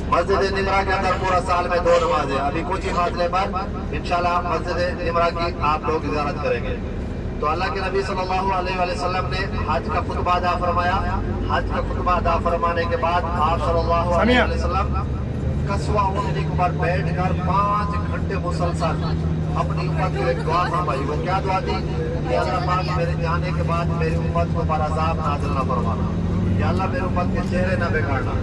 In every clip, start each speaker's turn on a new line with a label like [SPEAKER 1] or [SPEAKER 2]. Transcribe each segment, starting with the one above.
[SPEAKER 1] مسجد نمرہ کے اندر پورا سال میں 2 نمازیں، ابھی کچھ ہی فاصلے پر انشاءاللہ مسجد نمرہ کی آپ لوگ زیارت کریں گے۔ تو اللہ کے نبی صلی اللہ علیہ وسلم نے حج کا خطبہ ادا فرمایا۔ حج کا خطبہ ادا فرمانے کے بعد آپ صلی اللہ علیہ وسلم قصوہ اونٹنی کے اوپر بیٹھ کر 5 گھنٹے مسلسل اپنی امت کے لیے دعا فرمائی۔ وہ کیا دعا تھی کہ اللہ پاک میرے جانے کے بعد میری امت کو پر عذاب نازل نہ فرمانا، یا اللہ میری امت کے چہرے نہ بگاڑنا،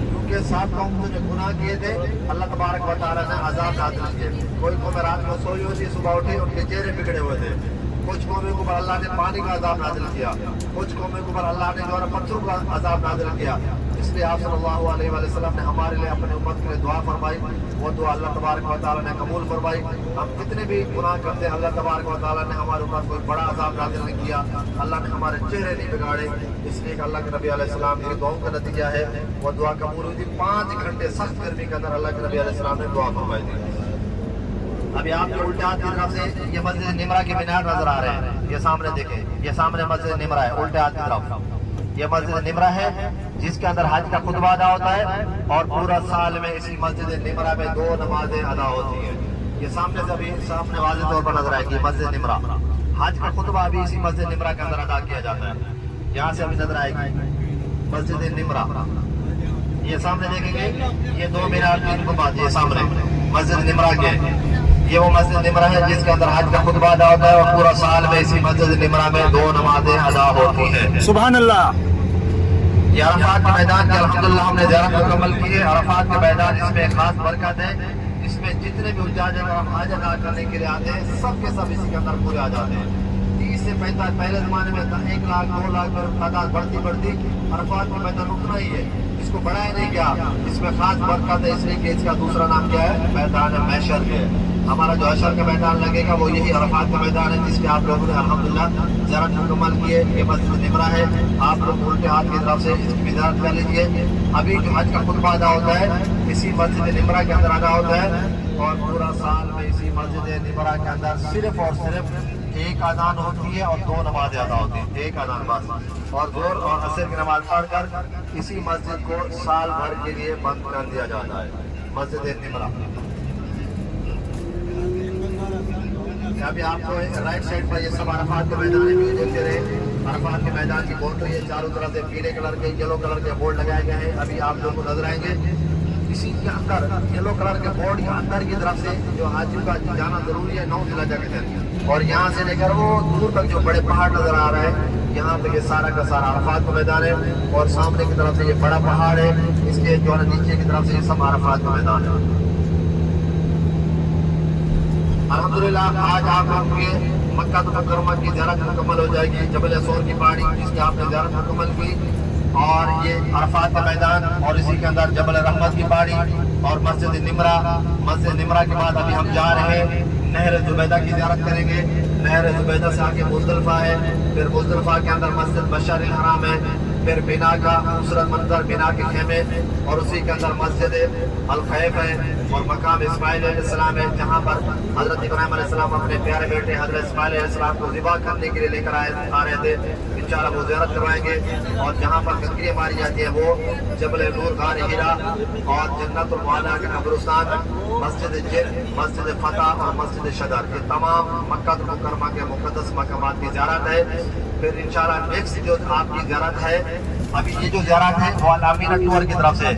[SPEAKER 1] کیونکہ 7 قوموں نے گناہ کیے تھے، اللہ تبارک و تعالیٰ نے عذاب نازل کیے۔ کوئی قوم رات کو سوئی ہوئی تھی، صبح اٹھی ان کے چہرے بگڑے ہوئے تھے۔ کچھ قوموں کے اوپر اللہ نے پانی کا عذاب نازل کیا، کچھ قوموں کے اوپر اللہ نے جو ہے پتھروں کا عذاب نازل کیا۔ اس لیے آپ صلی اللہ علیہ وسلم نے ہمارے لیے اپنے امت کے لیے دعا فرمائی، وہ دعا اللہ تبارک و تعالیٰ نے قبول فرمائی۔ ہم کتنے بھی گناہ کرتے ہیں، اللہ تبارک و تعالیٰ نے ہمارے اوپر کوئی بڑا عذاب نازل نہیں کیا، اللہ نے ہمارے چہرے نہیں بگاڑے۔ اس لیے کہ اللہ کے نبی علیہ السلام کی دعاؤں کا نتیجہ ہے وہ دعا قبول ہوئی تھی۔ 5 گھنٹے سخت گرمی کے اندر اللہ کے نبی علیہ السلام نے دعا فرمائی تھی۔ ابھی آپ کے الٹے ہاتھ کی طرف سے یہ مسجد نمرہ کی مینار نظر آ رہے ہیں، یہ سامنے دیکھیں، یہ سامنے مسجد نمرہ ہے الٹے ہاتھ کی طرف۔ یہ مسجد نمرہ ہے جس کے اندر حج کا خطبہ ادا ہوتا ہے، اور پورا سال میں اسی مسجد نمرہ میں 2 نمازیں ادا ہوتی ہیں۔ یہ سامنے سے ابھی سامنے واضح طور پر نظر آئے گی مسجد نمرہ۔ حج کا خطبہ ابھی اسی مسجد نمرہ کے اندر ادا کیا جاتا ہے۔ یہاں سے ابھی نظر آئے گی مسجد نمرہ، یہ سامنے دیکھیں گے، یہ 2 مینار کی خطبات یہ سامنے مسجد نمرہ کے، یہ وہ مسجد نمرہ ہے جس کے اندر حج کا خطبہ ادا ہوتا ہے، اور پورا سال میں اسی مسجد نمرہ میں 2 نمازیں ادا ہوتی ہیں۔
[SPEAKER 2] سبحان اللہ۔
[SPEAKER 1] یہ عرفات کے میدان کی الحمدللہ ہم نے زیارت مکمل کی ہے۔ عرفات کے میدان اس میں خاص برکت ہے، اس میں جتنے بھی حجاج حج ادا کرنے کے لیے آتے ہیں سب کے سب اسی کے اندر پورے آ جاتے ہیں۔ 30 سے 35 پہلے زمانے میں 1 لاکھ 2 لاکھ پر تعداد بڑھتی عرفات کا میدان اتنا ہی ہے، اس کو بڑھایا نہیں کیا۔ اس میں خاص برکت ہے، اس لیے کہ اس کا دوسرا نام کیا ہے؟ میدان محشر ہے۔ ہمارا جو حشر کا میدان لگے گا وہ یہی عرفات کا میدان ہے، جس کے آپ لوگوں نے الحمدللہ زیارت مکمل کی ہے۔ یہ مسجد نمرہ ہے، آپ لوگ الٹے ہاتھ کی طرف سے اس کی زیارت کر لیجیے۔ ابھی جو حج کا خطبہ ادا ہوتا ہے اسی مسجد نمرہ کے اندر ادا ہوتا ہے، اور پورا سال میں اسی مسجد نمرہ کے اندر صرف اور صرف 1 اذان ہوتی ہے اور 2 نمازیں ادا ہوتی ہیں، 1 اذان بس، اور ظہر اور عصر کی نماز پڑھ کر اسی مسجد کو سال بھر کے لیے بند کر دیا جاتا ہے، مسجد نمرہ۔ ابھی آپ کو رائٹ سائڈ پر یہ سب عرفات کے میدان میں دیکھتے رہے، عرفات کے میدان کی باؤنڈری ہے، چاروں طرف سے پیلے کلر کے یلو کلر کے بورڈ لگائے گئے ہیں۔ ابھی آپ لوگوں کو نظر آئیں گے اسی کے اندر یلو کلر کے بورڈ کے اندر کی طرف سے جو حاجیوں کا جانا ضروری ہے 9 ذی الحجہ کے دن، اور یہاں سے لے کر وہ دور تک جو بڑے پہاڑ نظر آ رہا ہے، یہاں پہ یہ سارا کا سارا عرفات کا میدان ہے، اور سامنے کی طرف سے یہ بڑا پہاڑ ہے، اس کے جو ہے نیچے کی طرف سے یہ سب عرفات کا میدان ہے۔ الحمدللہ آج آپ لوگوں کے مکہ مکرمہ کی زیارت مکمل ہو جائے گی، جبل سور کی پہاڑی جس کی آپ نے زیارت مکمل کی، اور یہ عرفات کا میدان، اور اسی کے اندر جبل رحمت کی پہاڑی اور مسجد نمرہ۔ مسجد نمرہ کے بعد ابھی ہم جا رہے ہیں نہر زبیدہ کی زیارت کریں گے۔ نہر زبیدہ سے آگے مزدلفہ ہے، پھر مزدلفہ کے اندر مسجد مشعر الحرام ہے، پھر بنا کا خوبصورت منظر بنا کے خیمے، اور اسی کے اندر مسجد الخیف ہے، اور مقام اسماعیل علیہ السلام ہے، جہاں پر حضرت ابراہیم علیہ السلام اپنے پیارے بیٹے حضرت اسماعیل علیہ السلام کو ذبح کرنے کے لیے لے کر آ رہے تھے۔ انشاءاللہ وہ زیارت کروائیں گے، اور جہاں پر کنکریاں ماری جاتی ہیں وہ جبل نور غار ہیرا اور جنت المعلا کا قبرستان، مسجد جن، مسجد فتح اور مسجد شدر، یہ تمام مکہ مکرمہ کے مقدس مقامات کی زیارت ہے۔ پھر انشاءاللہ نیکسٹ جو آپ کی زیارت ہے، ابھی یہ جو زیارت ہے وہ الامینہ ٹور کی طرف سے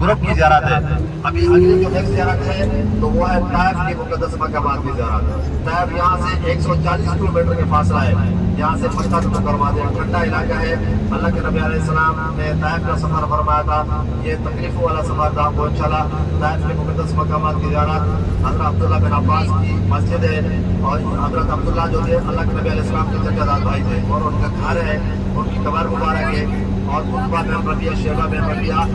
[SPEAKER 1] گروپ کی زیارت ہے۔ ابھی اگلی جو نیکسٹ زیارت ہے تو وہ ہے طائف کی مقدس مقامات کی زیارت۔ طائف یہاں سے 140 کلومیٹر کے فاصلہ ہے، یہاں سے مکہ مکرمہ سے ٹھنڈا علاقہ ہے۔ اللہ کے نبی علیہ السلام نے طائف کا سفر فرمایا تھا، یہ تکلیف والا سفر تھا، وہ انشاءاللہ طائف کے مقدس مقامات کی زیارت۔ حضرت عبداللہ بن عباس کی مسجد ہے، اور حضرت عبداللہ جو تھے اللہ کے نبی علیہ السلام کے چچا داد بھائی تھے، اور ان کا گھر ہے، ان کی قبر مبارک ہے، اور عتبہ بن ربیعہ شیبہ بن ربیعہ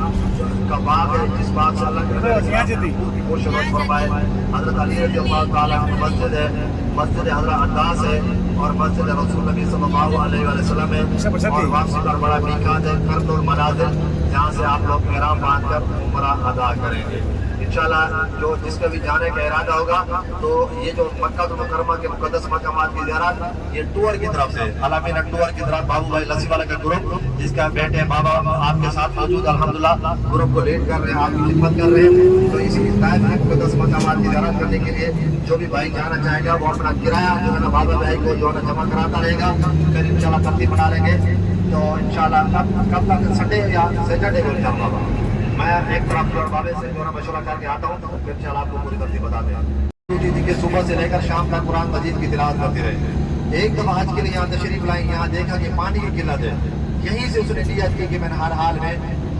[SPEAKER 1] کا باغ ہے، جس باغ سے اللہ کے نبی علیہ السلام کی پوشش فرمائے۔ حضرت علی رضی اللہ تعالیٰ کی مسجد ہے، مسجد حضرت عباس ہے، اور مسجد رسول نبی صلی اللہ علیہ وسلم ہے، اور واپسی پر بڑا میقات ہے قرن المنازل، جہاں سے آپ لوگ احرام باندھ کر عمرہ ادا کریں گے۔ انشاءاللہ جو جس کا بھی جانے کا ارادہ ہوگا تو یہ جو مکہ مکرمہ کے مقدس مقامات کی زیارت یہ ٹور کی طرف سے علامہ ٹور کی طرف بابو بھائی لسی والا کا گروپ جس کا بیٹے بابا آپ کے ساتھ موجود الحمدللہ گروپ کو لیڈ کر رہے ہیں، آپ کی خدمت کر رہے ہیں. تو اسی طائف کے مقدس مقامات کی زیارت کرنے کے لیے جو بھی بھائی جانا چاہے گا وہ اپنا کرایہ جو ہے نا بابا بھائی کو جو ہے نا جمع کراتا رہے گا. پھر انشاءاللہ ترتیب بنا لیں گے. تو انشاءاللہ کب تک سنڈے یا سیٹرڈے کو انشاءاللہ میں ایک طرف بابے سے جو ہے نا مشورہ کر کے آتا ہوں تو پھر انشاءاللہ آپ کو پوری ترتیب بتاتے ہیں. کہ صبح سے لے کر شام تک قرآن مجید کی تلاوت کرتے رہے. ایک دفعہ حج کے لیے یہاں تشریف لائیں، یہاں دیکھا کہ پانی کی قلت ہے. یہیں سے اس نے نیت کی کہ میں نے ہر حال میں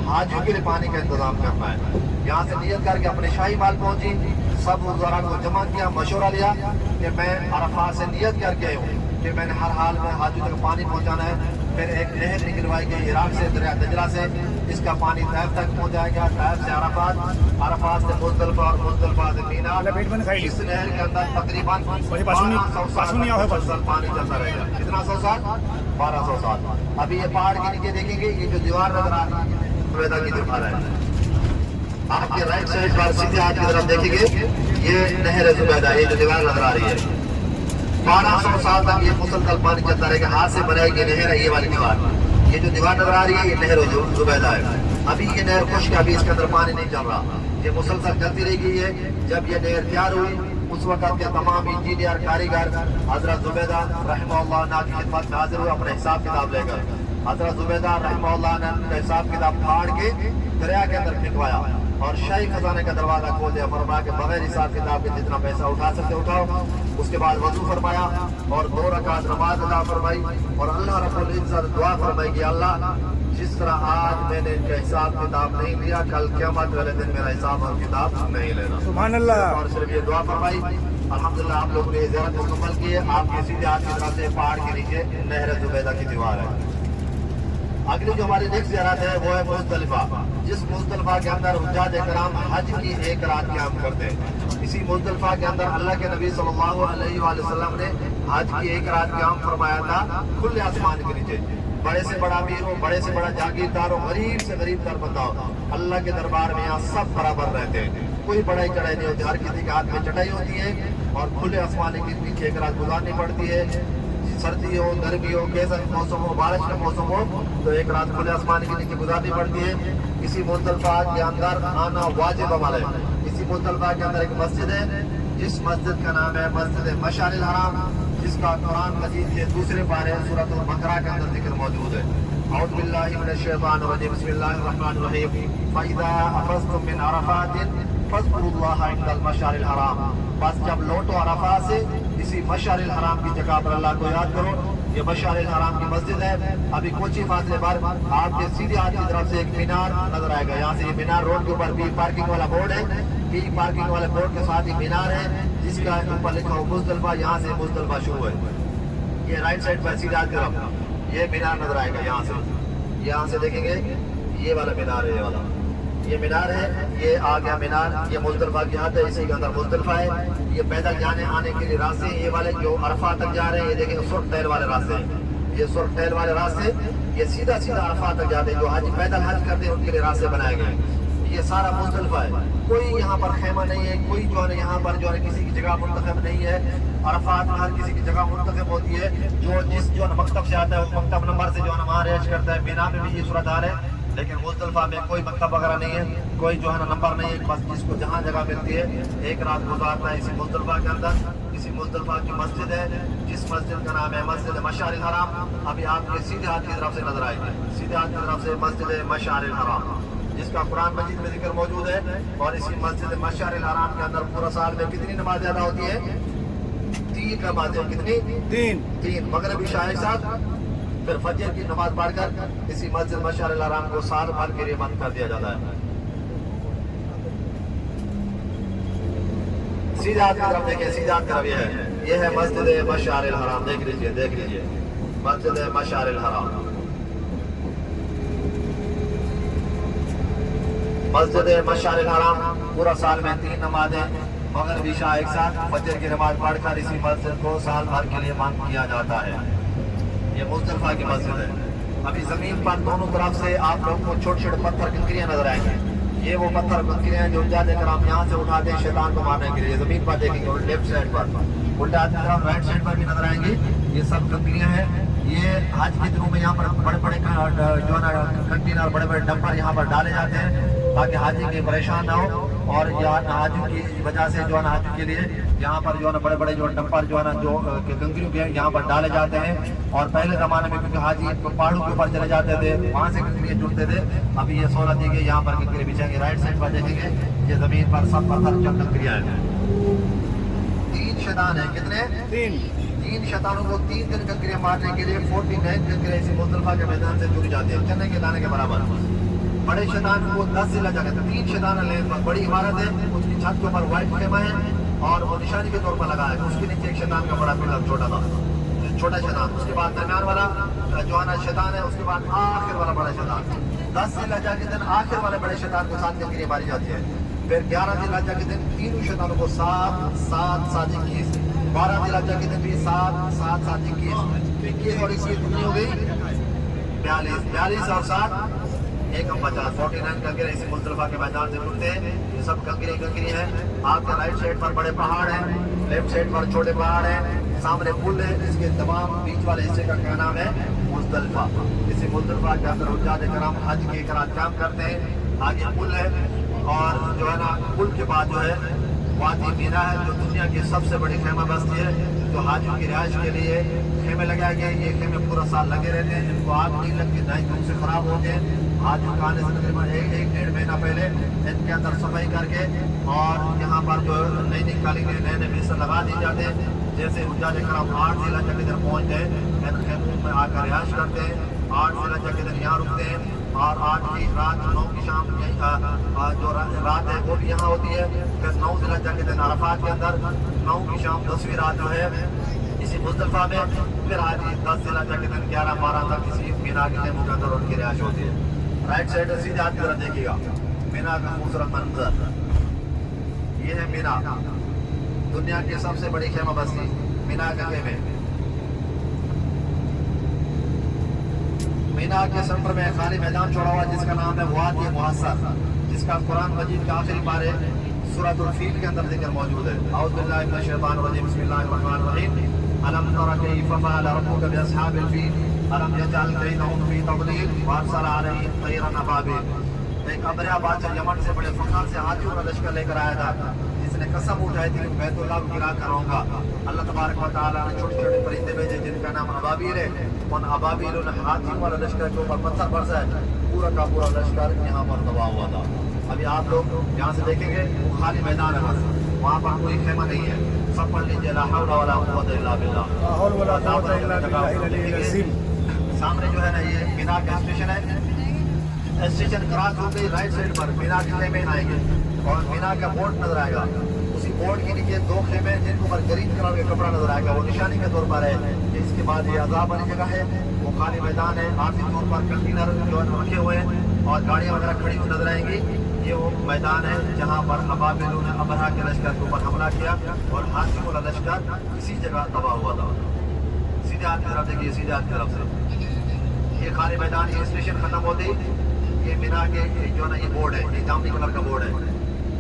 [SPEAKER 1] حاجیوں کے لیے پانی کا انتظام کرنا ہے. یہاں سے نیت کر کے اپنے شاہی مال پہنچی، سب وزراء کو جمع کیا، مشورہ لیا کہ میں عرفات سے نیت کر کے آئی ہوں کہ میں نے ہر حال میں حاجیوں تک پانی پہنچانا ہے. پھر ایک نہر نکلوائی گئی عراق سے دریا دجلہ سے، اس کا پانی طائف تک پہنچ جائے گا، طائف سے عرفات، عرفات سے مزدلفہ اور مزدلفہ سے مینا. اس نہر کے اندر تقریباً 1200 سال مسلسل پانی چلتا رہے گا. کتنا 100 سال؟ 1200 سال. ابھی یہ پہاڑ کے نیچے دیکھیں گے یہ جو دیوار نظر آ رہی ہے زبیدہ کی دیوار ہے. آپ کے رائٹ سائڈ پر سیدھے ہاتھ کی طرف دیکھیں گے یہ نہر زبیدہ، یہ جو دیوار نظر آ رہی ہے 1200 سال تک یہ مسلسل پانی چلتا رہے گا. ہاتھ سے بنائی گئی نہر ہے یہ والی دیوار. یہ جو دیوار نظر آ رہی ہے یہ نہر زبیدہ ہے. ابھی یہ نہر خشک ہے، ابھی اس کے اندر پانی نہیں چل رہا. یہ مسلسل چلتی رہے گی. یہ جب یہ نہر تیار ہوئی اس وقت کے تمام انجینئر کاریگر حضرت زبیدہ رحمہ اللہ عنہ کی خدمت میں حاضر ہوئے اپنے حساب کتاب لے کر. حضرت زبیدہ رحمہ اللہ عنہ کا حساب کتاب پھاڑ کے دریا کے اندر پھینکوایا اور شاہی خزانے کا دروازہ کھول دیا. فرمایا کہ بغیر حساب کتاب کے جتنا پیسہ اٹھا سکتے اٹھاؤ. اس کے بعد وضو فرمایا اور 2 رکعت نماز ادا فرمائی اور اللہ رب العزت دعا فرمائی کہ اللہ جس طرح آج میں نے ان کا حساب کتاب نہیں لیا، کل قیامت والے دن میرا حساب اور کتاب نہیں لینا. سبحان اللہ. اور صرف یہ دعا فرمائی. الحمدللہ آپ لوگوں نے زیارت مکمل کی ہے. آپ کے سیدھے ہاتھ کی طرف سے پہاڑ کے نیچے نہر زبیدہ کی دیوار ہے. اگلی جو ہماری نیکسٹ زیارت ہے وہ ہے مزدلفہ، جس مزدلفہ کے اندر حجاج کرام حج کی 1 رات قیام کرتے ہیں. اسی مزدلفہ کے اندر اللہ کے نبی صلی اللہ علیہ وآلہ وسلم نے حج کی 1 رات قیام فرمایا تھا کھلے آسمان کے نیچے. بڑے سے بڑا امیر ہو، بڑے سے بڑا جاگیردار ہو، غریب سے غریب تر بندہ ہو، اللہ کے دربار میں یہاں سب برابر رہتے ہیں. کوئی بڑائی چڑھائی نہیں ہوتی. ہر کسی کے ہاتھ میں چٹائی ہوتی ہے اور کھلے آسمان کے نیچے 1 رات گزارنی پڑتی ہے. سردی ہو، گرمی ہو، کیسا موسم ہو، بارش کا موسم ہو تو 1 رات کھلے آسمان کے نیچے گزارنی پڑتی ہے. اسی مزدلفہ کے اندر آنا واجب عمل ہے. اسی مزدلفہ کے اندر ایک مسجد ہے جس مسجد کا نام ہے مسجد مشعر الحرام، جس کا قرآن مجید کے 2 پارے سورۃ البقرہ کے اندر ذکر موجود ہے. اعوذ باللہ من الشیطان الرجیم، بسم اللہ الرحمن الرحیم. فَإِذَا أَفَضْتُم مِّنْ عَرَفَاتٍ فَاذْكُرُوا اللَّهَ عِندَ الْمَشْعَرِ الْحَرَامِ. بس جب لوٹو عرفات سے اسی مشعر الحرام کی جگہ پر اللہ کو یاد کرو. یہ مشعر الحرام کی مسجد ہے. ابھی کچھ ہی فاصلے پر آپ کے سیدھے ہاتھ کی طرف سے ایک مینار نظر آئے گا. یہاں سے یہ مینار روڈ کے اوپر بھی پارکنگ والا بورڈ ہے. بھی پارکنگ والے بورڈ کے ساتھ ہی مینار ہے جس کا اوپر لکھا ہو مزدلفہ. یہاں سے مزدلفہ شروع ہے. یہ رائٹ سائڈ پر سیدھے ہاتھ کی طرف یہ مینار نظر آئے گا. یہاں سے دیکھیں گے یہ والا مینار ہے. یہ مینار ہے. یہ آ گیا مینار. یہ مزدلفہ کی حد ہے، اسی کے اندر مزدلفہ ہے. یہ پیدل جانے آنے کے لیے راستے ہیں. یہ والے جو عرفات تک جا رہے ہیں یہ دیکھیں سرخ ٹیل والے راستے ہیں. یہ سرخ ٹیل والے راستے یہ سیدھا عرفات تک جاتے ہیں. جو حج پیدل حج کرتے ہیں ان کے لیے راستے بنائے گئے ہیں. یہ سارا مزدلفہ ہے. کوئی یہاں پر خیمہ نہیں ہے. کوئی جو ہے یہاں پر جو ہے کسی کی جگہ منتخب نہیں ہے. عرفات میں ہر کسی کی جگہ منتخب ہوتی ہے. جس جو مکتب سے آتا ہے وہ مکتب نمبر سے جو ہے وہاں رہائش کرتا ہے. مینا میں بھی یہ صورتحال ہے لیکن مزدلفہ میں کوئی مکتب وغیرہ نہیں ہے. کوئی جو ہے نمبر نہیں ہے. بس جس کو جہاں جگہ ملتی ہے 1 رات گزارتا ہے اسی مزدلفہ کے اندر. اسی مزدلفہ کی مسجد ہے جس مسجد کا نام ہے مسجد مشعر الحرام. ابھی آپ کے سیدھے ہاتھ کی طرف سے نظر آئے گی. سیدھے ہاتھ کی طرف سے مسجد مشعر الحرام جس کا قرآن مجید میں ذکر موجود ہے. اور اسی مسجد مشعر الحرام کے اندر پورا سال میں کتنی نمازیں ادا ہوتی ہے؟ 3 نمازیں. کتنی؟ 3. مغرب عشاء ایک ساتھ، پھر فجر کی نماز پڑھ کر اسی مسجد مشعر الحرام کو سال بھر کے لیے بند کر دیا جاتا ہے. سیدھے ہاتھ کی طرف دیکھیں. سیدھے ہاتھ کی طرف یہ ہے مسجد مشعر الحرام. دیکھ لیجئے مسجد مشعر الحرام. مسجد مشعر الحرام پورا سال میں 3 نمازیں مغرب عشاء ایک ساتھ، فجر کی نماز پڑھ کر اسی مسجد کو سال بھر کے لیے بند کیا جاتا ہے. یہ مزدلفہ کی مسجد ہے. ابھی زمین پر دونوں طرف سے آپ لوگوں کو چھوٹے چھوٹے پتھر کنکریاں نظر آئیں گے. یہ وہ پتھر کنکریاں ہیں جو حجاج کرام یہاں سے اٹھاتے ہیں شیطان کو مارنے کے لیے. زمین پر دیکھیں گے لیفٹ سائڈ پر, الٹے ہاتھ کی طرف رائٹ سائڈ پر بھی نظر آئیں گی. یہ سب کنکریاں ہیں. یہ حج کے دنوں میں یہاں پر بڑے بڑے جو ہے نا کنٹینر, بڑے بڑے ڈمپر یہاں پر ڈالے جاتے ہیں تاکہ حاجی کے پریشان نہ ہو. اور حاجیوں کی وجہ سے جو ہے نا حاجیوں کے لیے یہاں پر جو ہے نا بڑے بڑے جو ڈمپر جو ہے نا جو کنکریوں کے یہاں پر ڈالے جاتے ہیں. اور پہلے زمانے میں کیونکہ حاجی پہاڑوں کے اوپر چلے جاتے تھے, وہاں سے کنکریاں جڑتے تھے. ابھی یہ سہولت دی گئی, یہاں پر کنکریاں بچھیں گے. رائٹ سائڈ پر دیکھیں گے یہ زمین پر سب پتھر چند کنکریاں ہیں. 3 شیطان ہیں. کتنے؟ 3 شیطانوں کو 3 دن کنکریاں مارنے کے لیے 49 کنکریاں اسی مزدلفہ کے میدان سے جڑی جاتی ہیں, چنے کے دانے کے برابر. بڑے شیطان کو 10 ضلع جگہ 3 شیطان لے, بڑی عمارت ہے, اس کی چھت کے اوپر وائٹ خیمہ ہے اور وہ نشانی کے طور پر لگا ہے. اس کے نیچے ایک شیطان کا بڑا پلر چھوٹا تھا, چھوٹا شیطان. اس کے بعد درمیان والا جو ہے نا شیطان ہے, اس کے بعد آخر والا بڑا شیطان. 10 ذی الحجہ کے دن آخر والے بڑے شیطان کو 7 کنکریاں ماری جاتی ہے. پھر 11 ذی الحجہ کے دن تینوں شیطانوں کو 7 7 7 21. 12 ذی الحجہ کے دن بھی 7 7 7 21 اور 21 کتنی ہو گئی؟ 42 اور 7 ایک ہم 50. 49 کنکریاں اسی مزدلفہ کے میدان سے ٹوٹتے ہیں. یہ سب کنکری ہیں. آپ کے رائٹ سائڈ پر بڑے پہاڑ ہیں, لیفٹ سائڈ پر چھوٹے پہاڑ ہیں, سامنے پل ہے جس کے تمام بیچ والے حصے کا کیا نام ہے؟ مزدلفہ. اسی مزدلفہ کے اندر حجاج کرام حج کے احرام کرتے ہیں. آگے پل ہے اور جو ہے نا پل کے بعد جو ہے وادی مینا ہے جو دنیا کی سب سے بڑی خیمہ بستی ہے, جو حاجیوں کی رہائش کے لیے خیمے لگائے گئے. یہ خیمے پورا سال لگے رہتے ہیں, ان کو آگ نہیں لگتی, نہ ہی دھوپ سے خراب ہوتے ہیں. حاجیوں کا آنے سے تقریباً 1-1.5 مہینہ پہلے ان کے اندر صفائی کر کے اور یہاں پر جو نئی نئی قالینیں نئے نئے بستر لگا دی جاتے ہیں. جیسے حجاج کرام 8 ذی الحجہ کے دن پہنچ گئے, ان خیموں میں آ کر رہائش کرتے ہیں. 8 ذی الحجہ کے دن یہاں رکتے ہیں اور 8 کی رات 9 کی شام جو رات ہے وہ بھی یہاں ہوتی ہے. پھر 9 ذی الحجہ کے دن عرفات کے اندر 9 کی شام 10ویں رات جو ہے اسی مزدلفہ میں. پھر آج 10 ذی الحجہ کے دن 11-12 تک کسی مینا کے خیموں کے اندر ان کی رہائش ہوتی ہے. رائٹ سائڈ سیدھے ہاتھ کی طرف دیکھیے گا مینا کا خوبصورت منظر. یہ ہے مینا, دنیا کی سب سے بڑی خیمہ بستی مینا کے خیمے. مینا کے سینٹر میں خالی میدان چھوڑا ہوا جس کا نام ہے وادی محصر, جس کا قرآن مجید کے آخری پارے سورۃ الفیل کے اندر ذکر موجود ہے. اعوذ باللہ من الشیطان الرجیم, بسم اللہ الرحمن الرحیم. الم تر کیف فعل ربک باصحاب الفیل الم یجعل کیدہم فی تضلیل وارسل علیہم طیرا ابابیل. ایک ابریا بادشاہ یمن سے بڑے فخر سے ہاتھیوں کا لشکر لے کر آیا تھا, جس نے قسم اٹھائی تھی کہ بیت اللہ کو گرا کر رہوں گا. اللہ تبارک و تعالیٰ نے چھوٹے چھوٹے پرندے بھیجے جن کا نام ابابیل ہے. ان ابابیلوں نے ہاتھیوں والا لشکر کے اوپر پتھر برسا ہے, پورا کا پورا لشکر یہاں پر تباہ ہوا تھا. ابھی آپ لوگ یہاں سے دیکھیں گے وہ خالی میدان ہے, بس وہاں پر کوئی خیمہ نہیں ہے. سب پڑھ لیجیے لا حول ولا قوت الا باللہ. سامنے جو ہے نا یہ مینا کا اسٹیشن ہے. اسٹیشن کراس ہو گئی, رائٹ سائڈ پر مینا کے خیمے آئیں گے اور مینا کا بورڈ نظر آئے گا. اسی بورڈ کے نیچے 2 خیمے جن کو گرین کلر کا کپڑا نظر آئے گا, وہ نشانی کے طور پر ہے. اس کے بعد یہ عذاب والی جگہ ہے, وہ خالی میدان ہے. عارضی طور پر کنٹینر جو ہے رکھے ہوئے ہیں اور گاڑیاں وغیرہ کھڑی ہوئی نظر آئیں گی. یہ وہ میدان ہے جہاں پر ابابیلوں نے ابرہا کے لشکر کے اوپر حملہ کیا اور ہاتھیوں والا لشکر اسی جگہ تباہ ہوا تھا. سیدھے ہاتھ کی طرف دیکھیے, سیدھے ہاتھ کی طرف سے یہ خالی میدان. یہ اسٹیشن ختم ہوتی, یہ مینا کے جو ہے نا یہ بورڈ ہے, یہ جامنی کلر کا بورڈ ہے.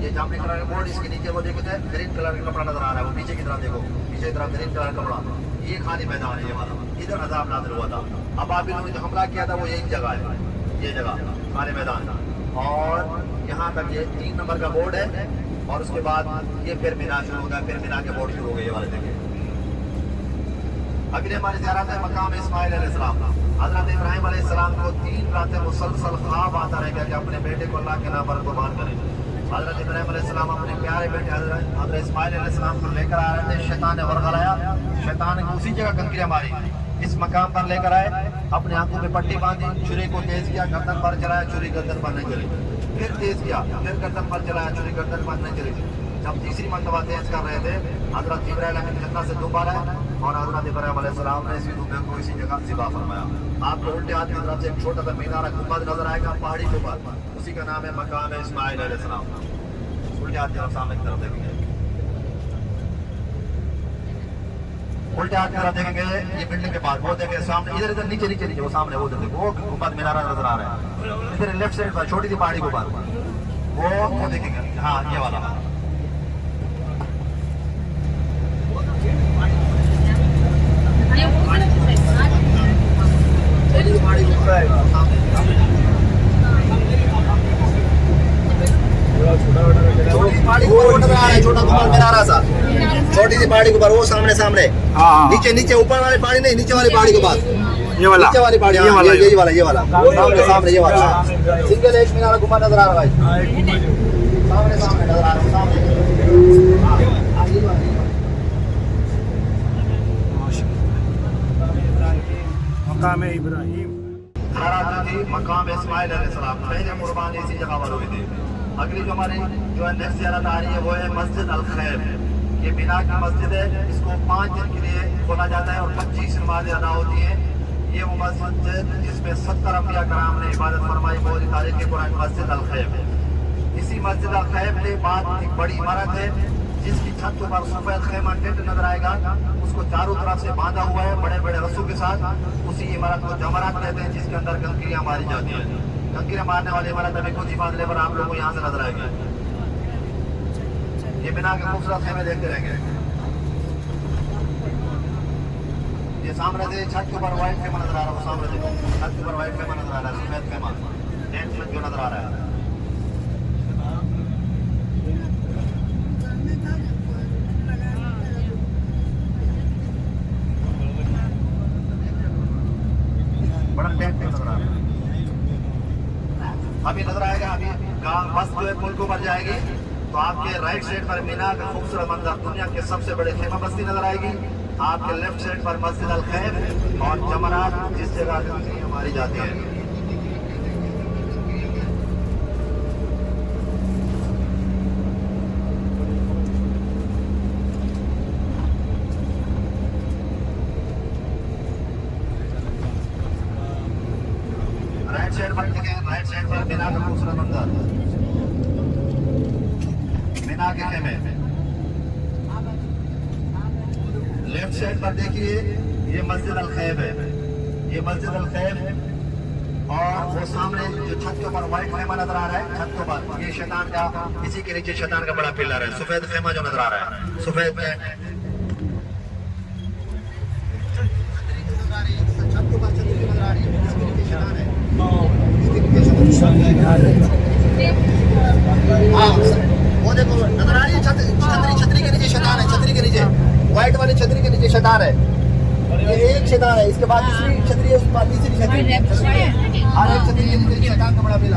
[SPEAKER 1] یہ جامنی کلر کا بورڈ, اس کے نیچے وہ دیکھتے ہیں گرین کلر کا کپڑا نظر آ رہا ہے, وہ پیچھے کی طرف دیکھو, پیچھے کی طرف گرین کلر کا کپڑا. یہ خالی میدان ہے یہ والا, ادھر عذاب نازل ہوا تھا. ابابیلوں نے جو حملہ کیا تھا وہ یہی جگہ ہے, یہ جگہ خالی میدان. اور یہاں تک یہ 3 نمبر کا بورڈ ہے اور اس کے بعد یہ پھر مینا شروع ہوگا, پھر مینا کے بورڈ شروع ہو گئے یہ والے دیکھیں. اگلے ہماری زیارت ہے مقام اسماعیل علیہ السلام. حضرت ابراہیم علیہ السلام کو 3 راتیں مسلسل خواب آتا رہے گا کہ اپنے بیٹے کو اللہ کے نام پر قربان کریں. حضرت ابراہیم علیہ السلام اپنے پیارے بیٹے حضرت اسماعیل علیہ السلام کو لے کر آ رہے تھے. شیطان نے ورغلایا, شیطان نے اسی جگہ کنکریاں ماری. اس مقام پر لے کر آئے, اپنے آنکھوں پہ پٹی باندھی, چھری کو تیز کیا, گردن پر چلایا, چھری گردن پر نہیں چلی. پھر تیز کیا, پھر گردن پر چلایا, چھری گردن پر نہیں چلی. جب تیسری مرتبہ تیز کر رہے تھے, حضرت جبرائیل امین جنت سے دوبارہ اور حضرت ابراہیم علیہ السلام نے اسی دوبارے کو اسی جگہ ذبح فرمایا. آپ کو الٹے ہاتھ کی طرف سے ایک چھوٹا سا مینارہ گنبد نظر آئے گا پہاڑی کے اوپر, اسی کا نام ہے مقام اسماعیل علیہ السلام. الٹے ہاتھ کی طرف سامنے کی طرف دیکھیں گے, الٹے ہاتھ کی طرف دیکھیں گے یہ بلڈنگ کے پاس, وہ دیکھیں سامنے ادھر ادھر نیچے نیچے نیچے وہ سامنے وہ دیکھیں وہ گنبد مینارہ نظر آ رہا ہے. ادھر لیفٹ سائڈ پر چھوٹی سی پہاڑی کے اوپر وہ دیکھیں گے. ہاں یہ والا چھوٹا مینارا سا چھوٹی سی پہاڑی کے اوپر وہ سامنے سامنے نیچے نیچے اوپر والی پہاڑی نہیں نیچے والی پہاڑی کے پاس یہ والا نیچے والی پہاڑی یہ والا سامنے سامنے یہ والا سنگل ایک مینارہ گھوما نظر آ رہا ہے بھائی سامنے سامنے نظر آ رہا ہے سامنے
[SPEAKER 2] مقام ابراہیم
[SPEAKER 1] مقام اسماعیل علیہ السلام پہلے قربانی اسی جگہ پر ہوئی تھی. اگلی جو ہماری جو ہے نیکسٹ زیارت آ رہی ہے وہ ہے مسجد الخیف. یہ بنا کی مسجد ہے, اس کو 5 دن کے لیے کھولا جاتا ہے اور 25 نمازیں ادا ہوتی ہیں. یہ وہ مسجد جس میں 70 انبیاء کرام نے عبادت فرمائی, بہت تاریخ کی قرآن مسجد الخیف ہے. اسی مسجد الخیف کے بعد ایک بڑی عمارت ہے جس کی چھت پر سفید خیمہ ٹینٹ نظر آئے گا, اس کو چاروں طرف سے باندھا ہوا ہے بڑے بڑے رسوں کے ساتھ. اسی عمارت کو جمرات کہتے ہیں جس کے اندر کنکریاں ماری جاتی ہیں. کنکریاں مارنے والی عمارت ابھی کچھ ہی فاصلے پر آپ لوگوں کو یہاں سے نظر آئے گی. یہ بنا کے خوبصورت خیمے دیکھتے رہیں گے. یہ سامنے سے چھت کے اوپر وائٹ خیمہ نظر آ رہا ہے, وہ سامنے دیکھو چھت کے اوپر وائٹ خیمہ نظر آ رہا ہے, سفید خیمہ ٹینٹ میں جو نظر آ رہا ہے. بڑا ٹینٹ نظر آ رہا ہے. ابھی نظر آئے گا, ابھی بس جو ہے پل کو بھر جائے گی تو آپ کے رائٹ سائڈ پر مینا کا خوبصورت منظر, دنیا کے سب سے بڑے خیمہ بستی نظر آئے گی. آپ کے لیفٹ سائڈ پر مسجد الخیف اور جمرات جس جگہ ہماری جاتی ہے. رائٹ سائڈ پر دیکھیں, رائٹ سائڈ پر مینا کا خوبصورت منظر, مینا کے خیمے. لیفٹ سائڈ پر دیکھیے یہ مسجد الخیف ہے, یہ مسجد الخیف ہے. اور وہ سامنے جو چھت کے اوپر وائٹ خیمہ نظر آ رہا ہے چھت کے اوپر, یہ شیطان کا, اسی کے نیچے شیطان کا بڑا پلر ہے. سفید خیمہ جو نظر آ رہا ہے, سفید چھت کے اوپر چھتری نظر آ رہی ہے, اس کے نیچے شیطان ہے. وہ دیکھو نظر آ رہی ہے چھتری کے نیچے شیطان ہے, چھتری کے نیچے وائٹ والی چھتری کے نیچے شیطان ہے. یہ ایک شیطان ہے, اس کے بعد دوسری چھتری ہے, اس کے بعد تیسری چھتری, ہر ایک چھتری کے نیچے شیطان کا بڑا میلہ.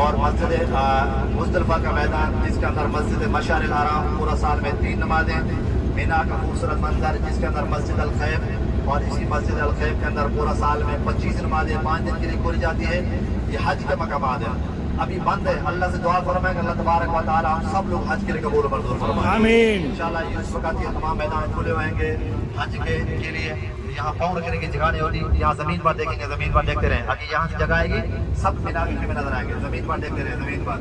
[SPEAKER 1] اور مسجد مزدلفہ کا میدان جس کے اندر مسجد مشعر الحرام پورا سال میں 3 نمازیں. مینا کا خوبصورت منظر جس کے اندر مسجد الخیف, اور اسی مسجد الخیف کے اندر پورا سال میں 25 نمازیں 5 دن کے لیے کھولی جاتی ہے. یہ حج کے مقامات ہیں, ابھی بند ہے. اللہ سے دعا فرمائیں کہ اللہ تبارک و تعالی ہم سب لوگ حج کے لیے قبول منظور فرمائیں,
[SPEAKER 2] آمین.
[SPEAKER 1] انشاءاللہ. اس وقت یہ تمام میدان کھلے ہوئیں گے حج کے لیے. یہاں پاؤں رکھنے کی جگہ نہیں ہوتی, یہاں زمین پر دیکھیں گے, زمین پر دیکھتے رہیں. اگر یہاں سے جگہ آئے گی سب مینا کے خیمے نظر آئیں گے, زمین پر دیکھتے رہیں, زمین پر.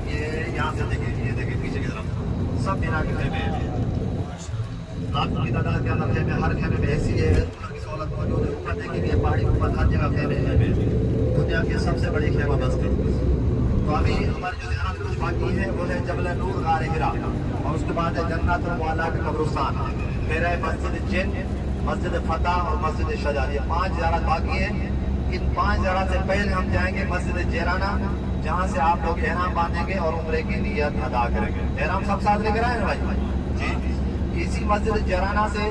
[SPEAKER 1] یہ یہاں سے دیکھیں, یہ دیکھیں پیچھے کی طرف سب مینا کے خیمے ہیں. لاکھوں کی تعداد کے اندر خیمے, ہر خیمے میں ایسی ہے کی سہولت موجود ہے. اوپر دیکھیں گے پہاڑی کے اوپر ہر جگہ خیمے ہیں, دنیا کی سب سے بڑی خیمہ بستی. تو ابھی ہماری جو زیارت کچھ باقی ہے وہ ہے جبل نور غار ہرا, اور اس کے بعد ہے جنت المعلا کا قبرستان, پھر ہے مسجد جن, مسجد فتح اور مسجد شجاع. یہ 5 زیارت باقی ہیں. ان 5 زیارت سے پہلے ہم جائیں گے مسجد جیرانہ, جہاں سے آپ لوگ احرام باندھیں گے اور عمرے کی نیت ادا کریں گے. احرام سب ساتھ لے کر آئے ہیں بھائی جی. اسی مسجد جیرانہ سے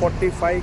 [SPEAKER 2] 45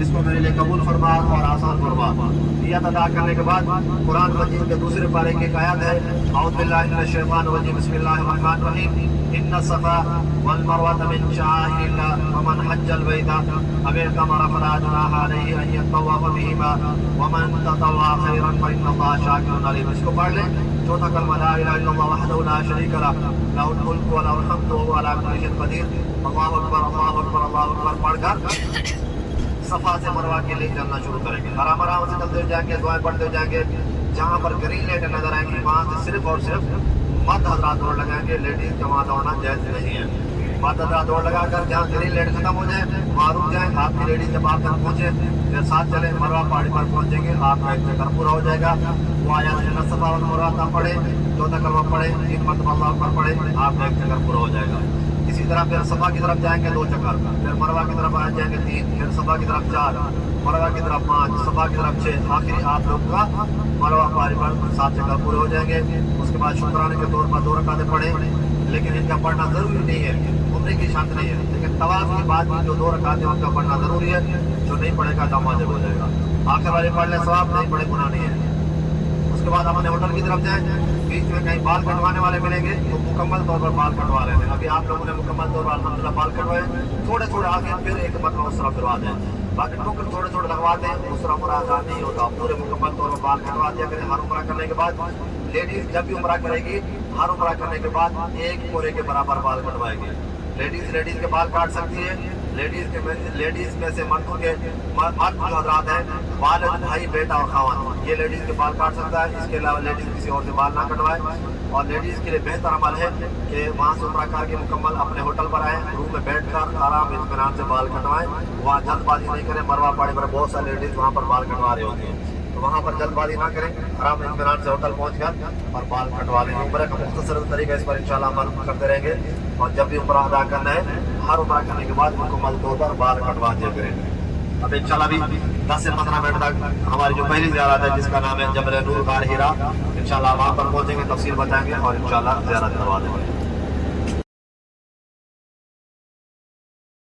[SPEAKER 1] اس کو میرے لیے قبول فرما اور آسان فرما۔ نیت ادا کرنے کے بعد قرآن مجید کے دوسرے پارے کی ایک آیت ہے، اعوذ باللہ من الشیطان الرجیم، بسم اللہ الرحمن الرحیم، ان الصفا والمروة من شعائر اللہ ومن حج البیت او اعتمر فلا جناح علیہ ان یطوف بہما ومن تطوع خیرا فإن اللہ شاکر علیم۔ اس کو پڑھ لیں، چوتھا کلمہ لا الہ الا اللہ وحدہ لا شریک لہ لہ الملک و لہ الحمد وہو علی کل شیء قدیر، اللہ اکبر اللہ اکبر اللہ اکبر پڑھ کر صفا سے مروہ کے لیے چلنا شروع کریں گے۔ آرام آرام سے چلتے جائیں گے، دعائیں پڑھتے جائیں گے۔ جہاں پر گرین لائٹ نظر آئیں گی وہاں سے صرف اور صرف مرد حضرات دوڑ لگائیں گے، لیڈیز کا وہاں دوڑنا جائز نہیں ہے۔ مرد حضرات دوڑ لگا کر جہاں گرین لائٹ ختم ہو جائے وہاں رک جائیں، آپ کی لیڈیز جب آپ تک پہنچے پھر ساتھ چلیں، مروہ پہاڑی پر پہنچیں گے، آپ کا ایک چکر پورا ہو جائے گا۔ وہ آیات ان الصفا والمروہ پڑھے، چوتھا کلمہ پڑھے، 3 مرتبہ اللہ اکبر پڑھے، آپ کا ایک چکر پورا ہو جائے گا۔ اسی طرح پھر صفا کی طرف جائیں گے 2 چکر، پھر مروہ کی طرف جائیں گے 3، پھر صفا کی طرف 4، مروہ کی طرف 5، صفا کی طرف 6، آخری آپ لوگ کا مروہ پہاڑی پر 7 چکر پورے ہو جائیں گے۔ اس کے بعد شکرانے کے طور پر 2 رکعتیں پڑھیں، لیکن ان کا پڑھنا ضروری نہیں ہے، عمرے کی شرط نہیں ہے، لیکن طواف کے بعد جو 2 رکعتیں ان کا پڑھنا ضروری ہے، جو نہیں پڑھے گا تو واجب ہو جائے گا۔ آخر والے پڑھ لیں ثواب، نہیں پڑھے گناہ نہیں ہے۔ اس کے بعد ہمارے ہوٹل کی طرف جائیں، بیچ میں کہیں بال کٹوانے والے ملیں گے تو مکمل طور پر بال کٹوا لیتے ہیں۔ ابھی آپ لوگوں نے مکمل طور پر الحمدللہ بال کٹوائے، تھوڑے تھوڑے آگے پھر ایک مرتبہ اس طرح پھروا دیں، باقی ٹوکر تھوڑے تھوڑے لگوا دیں، اس طرح عمرہ ادا نہیں ہوتا، پورے مکمل طور پر بال کٹوا دیا کریں۔ ہر عمرہ کرنے کے بعد لیڈیز جب بھی عمرہ کرے گی، ہر عمرہ کرنے کے بعد 1 پورے کے برابر بال کٹوائے گی۔ لیڈیز کے بال کاٹ سکتی ہے، لیڈیز میں سے مردوں کے مرد جو حضرات ہیں، والد، بھائی، بیٹا اور خاوند، یہ لیڈیز کے بال کاٹ سکتا ہے۔ اس کے علاوہ لیڈیز کسی اور سے بال نہ کٹوائے، اور لیڈیز کے لیے بہتر عمل ہے کہ وہاں سے عمرہ کر کے مکمل اپنے ہوٹل پر آئیں، روم میں بیٹھ کر آرام اطمینان سے بال کٹوائیں، وہاں جلد بازی نہیں کریں۔ مروہ پہاڑی پر بہت ساری لیڈیز وہاں پر بال کٹوا رہی ہوتی ہیں، تو وہاں پر جلد بازی نہ کریں، آرام اطمینان سے ہوٹل پہنچ کر اور بال کٹوا لیں۔ عمرہ کا مختصر طریقہ اس پر انشاءاللہ عمل کرتے رہیں گے، اور جب بھی عمرہ ادا کرنا ہے ہر عمرہ کرنے کے بعد مکمل طور پر بال کٹوا دیا کریں۔ اب انشاءاللہ بھی 10 سے 15 منٹ تک ہماری جو پہلی زیارت ہے جس کا نام ہے جبل نور غار ہیرا، انشاءاللہ وہاں پر پہنچیں گے، تفصیل بتائیں گے اور انشاءاللہ زیارت کروا دیں گے۔